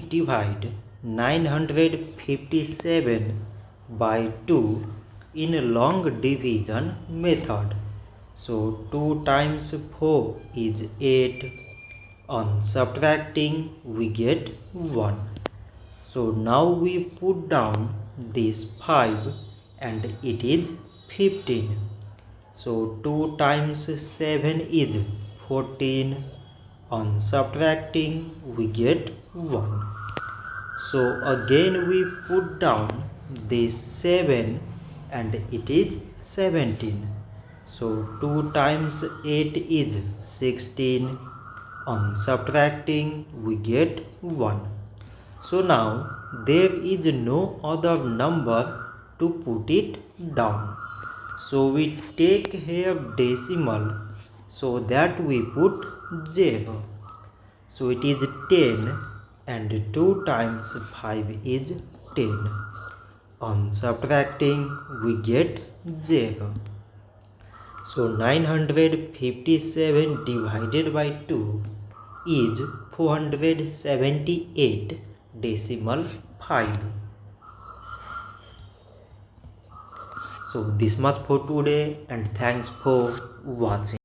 divide 957 by 2 in long division method. So 2 times 4 is 8. On subtracting we get 1. So now we put down this 5 and it is 15. So 2 times 7 is 14. On subtracting we get 1. So again we put down this 7 and it is 17. So 2 times 8 is 16. On subtracting we get 1. So now there is no other number to put it down. So we take here decimal, so that we put 0. So it is 10 and 2 times 5 is 10. On subtracting we get 0. So 957 divided by 2 is 478 decimal 5. So this much for today and thanks for watching.